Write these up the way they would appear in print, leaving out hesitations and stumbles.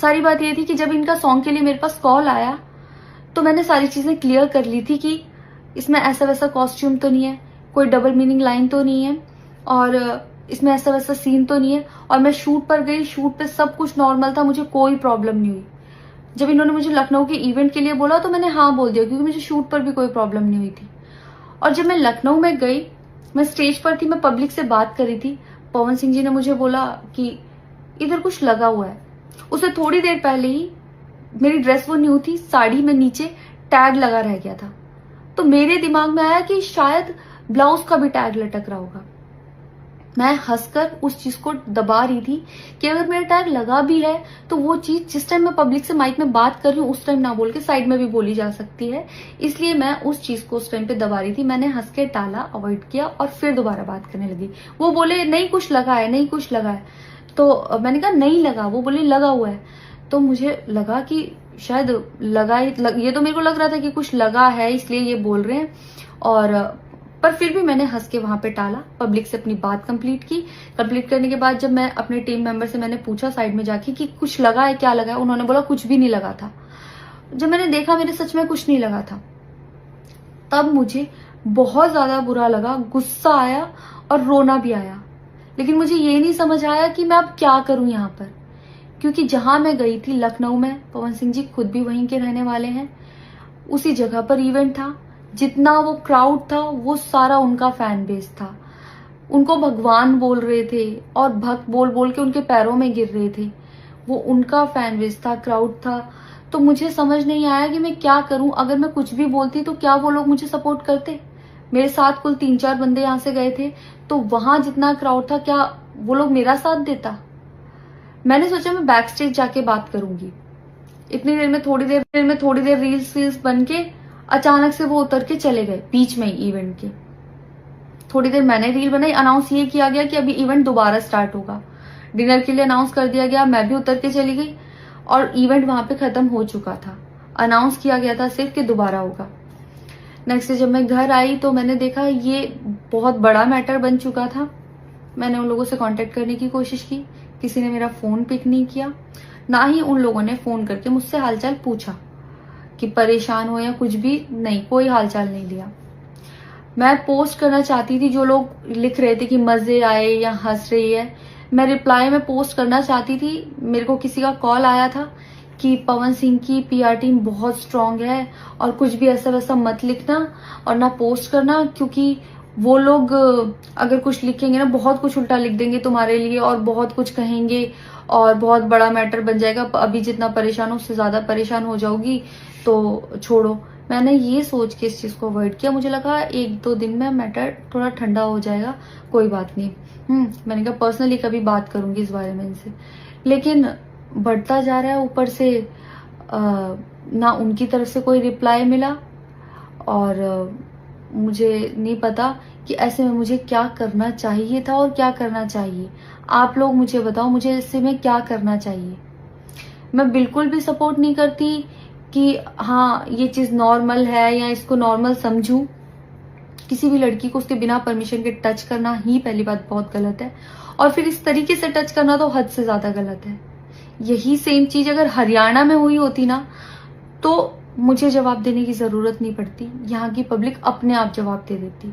सारी बात ये थी कि जब इनका सॉन्ग के लिए मेरे पास कॉल आया तो मैंने सारी चीजें क्लियर कर ली थी कि इसमें ऐसा वैसा कॉस्ट्यूम तो नहीं है, कोई डबल मीनिंग लाइन तो नहीं है, और इसमें ऐसा वैसा सीन तो नहीं है। और मैं शूट पर गई, शूट पे सब कुछ नॉर्मल था, मुझे कोई प्रॉब्लम नहीं हुई। जब इन्होंने मुझे लखनऊ के इवेंट के लिए बोला तो मैंने हाँ बोल दिया, क्योंकि मुझे शूट पर भी कोई प्रॉब्लम नहीं हुई थी। और जब मैं लखनऊ में गई, मैं स्टेज पर थी, मैं पब्लिक से बात कर रही थी, पवन सिंह जी ने मुझे बोला कि इधर कुछ लगा हुआ है। उससे थोड़ी देर पहले ही मेरी ड्रेस वो न्यू थी, साड़ी में नीचे टैग लगा रह गया था। तो मेरे दिमाग में आया कि शायद ब्लाउज का भी टैग लटक रहा होगा। मैं हंसकर उस चीज को दबा रही थी कि अगर मेरा टैग लगा भी है तो वो चीज जिस टाइम मैं पब्लिक से माइक में बात कर रही हूँ उस टाइम ना बोल के साइड में भी बोली जा सकती है, इसलिए मैं उस चीज को उस टाइम पे दबा रही थी। मैंने हंस के टाला, अवॉइड किया और फिर दोबारा बात करने लगी। वो बोले नहीं कुछ लगा है, नहीं कुछ लगा है। तो मैंने कहा नहीं लगा। वो बोले लगा हुआ है। तो मुझे लगा कि शायद लगा ये तो मेरे को लग रहा था कि कुछ लगा है इसलिए ये बोल रहे हैं। और पर फिर भी मैंने हंस के वहां पे टाला, पब्लिक से अपनी बात कंप्लीट की। कंप्लीट करने के बाद जब मैं अपने टीम मेंबर से मैंने पूछा साइड में जाके कि कुछ लगा है, क्या लगा है, उन्होंने बोला कुछ भी नहीं लगा था। जब मैंने देखा मेरे सच में कुछ नहीं लगा था, तब मुझे बहुत ज्यादा बुरा लगा, गुस्सा आया और रोना भी आया। लेकिन मुझे ये नहीं समझ आया कि मैं अब क्या करूं यहाँ पर, क्योंकि जहां मैं गई थी लखनऊ में, पवन सिंह जी खुद भी वहीं के रहने वाले हैं, उसी जगह पर इवेंट था। जितना वो क्राउड था वो सारा उनका फैन बेस था। उनको भगवान बोल रहे थे और भक्त बोल बोल के उनके पैरों में गिर रहे थे। वो उनका फैन बेस था, क्राउड था। तो मुझे समझ नहीं आया कि मैं क्या करूं। अगर मैं कुछ भी बोलती तो क्या वो लोग मुझे सपोर्ट करते? मेरे साथ कुल 3-4 बंदे यहाँ से गए थे, तो वहां जितना क्राउड था क्या वो लोग मेरा साथ देता? मैंने सोचा मैं बैक स्टेज जाके बात करूंगी। इतनी देर में थोड़ी देर रील्स बन के अचानक से वो उतर के चले गए बीच में ही इवेंट के। थोड़ी देर मैंने रील बनाई, अनाउंस ये किया गया कि अभी इवेंट दोबारा स्टार्ट होगा। डिनर के लिए अनाउंस कर दिया गया, मैं भी उतर के चली गई और इवेंट वहां पे खत्म हो चुका था। अनाउंस किया गया था सिर्फ कि दोबारा होगा। नेक्स्ट डे जब मैं घर आई तो मैंने देखा ये बहुत बड़ा मैटर बन चुका था। मैंने उन लोगों से कांटेक्ट करने की कोशिश की, किसी ने मेरा फोन पिक नहीं किया, ना ही उन लोगों ने फोन करके मुझसे हालचाल पूछा कि परेशान हो या कुछ भी नहीं, कोई हालचाल नहीं दिया। मैं पोस्ट करना चाहती थी, जो लोग लिख रहे थे कि मजे आए या हंस रही है, मैं रिप्लाई में पोस्ट करना चाहती थी। मेरे को किसी का कॉल आया था कि पवन सिंह की पीआर टीम बहुत स्ट्रांग है और कुछ भी ऐसा वैसा मत लिखना और ना पोस्ट करना, क्योंकि वो लोग अगर कुछ लिखेंगे ना बहुत कुछ उल्टा लिख देंगे तुम्हारे लिए और बहुत कुछ कहेंगे और बहुत बड़ा मैटर बन जाएगा। अभी जितना परेशान हो उससे ज्यादा परेशान हो जाओगी, तो छोड़ो। मैंने ये सोच के इस चीज को अवॉइड किया। मुझे लगा 1-2 दिन में मैटर थोड़ा ठंडा हो जाएगा, कोई बात नहीं। मैंने कहा पर्सनली कभी बात करूंगी इस बारे में इनसे। लेकिन बढ़ता जा रहा है, ऊपर से ना उनकी तरफ से कोई रिप्लाई मिला और मुझे नहीं पता कि ऐसे में मुझे क्या करना चाहिए था और क्या करना चाहिए। आप लोग मुझे बताओ, मुझे इससे में क्या करना चाहिए। मैं बिल्कुल भी सपोर्ट नहीं करती कि हाँ ये चीज नॉर्मल है या इसको नॉर्मल समझूं। किसी भी लड़की को उसके बिना परमिशन के टच करना ही पहली बात बहुत गलत है, और फिर इस तरीके से टच करना तो हद से ज्यादा गलत है। यही सेम चीज अगर हरियाणा में हुई होती ना तो मुझे जवाब देने की जरूरत नहीं पड़ती। यहाँ की पब्लिक अपने आप जवाब दे देती,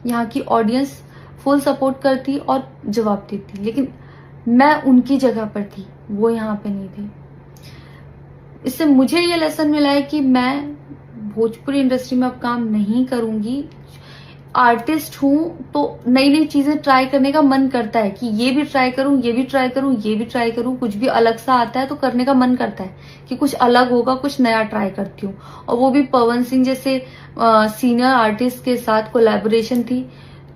यहाँ की ऑडियंस फुल सपोर्ट करती और जवाब देती। लेकिन मैं उनकी जगह पर थी, वो यहाँ पे नहीं थे। इससे मुझे ये लेसन मिला है कि मैं भोजपुरी इंडस्ट्री में अब काम नहीं करूंगी। आर्टिस्ट हूं तो नई नई चीजें ट्राई करने का मन करता है कि ये भी ट्राई करूं, ये भी ट्राई करूं, ये भी ट्राई करूं। कुछ भी अलग सा आता है तो करने का मन करता है कि कुछ अलग होगा, कुछ नया ट्राई करती हूँ। और वो भी पवन सिंह जैसे सीनियर आर्टिस्ट के साथ कोलैबोरेशन थी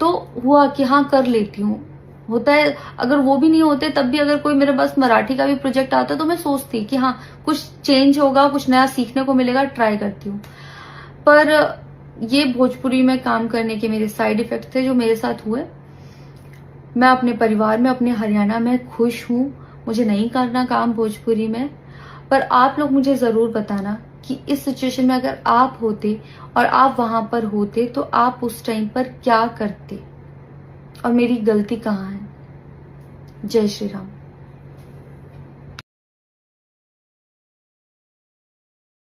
तो हुआ कि हाँ कर लेती हूँ। होता है, अगर वो भी नहीं होते तब भी अगर कोई मेरे पास मराठी का भी प्रोजेक्ट आता तो मैं सोचती कि हाँ कुछ चेंज होगा, कुछ नया सीखने को मिलेगा, ट्राई करती हूँ। पर ये भोजपुरी में काम करने के मेरे साइड इफेक्ट थे जो मेरे साथ हुए। मैं अपने परिवार में, अपने हरियाणा में खुश हूं। मुझे नहीं करना काम भोजपुरी में। पर आप लोग मुझे जरूर बताना कि इस सिचुएशन में अगर आप होते और आप वहां पर होते तो आप उस टाइम पर क्या करते और मेरी गलती कहाँ है। जय श्री राम।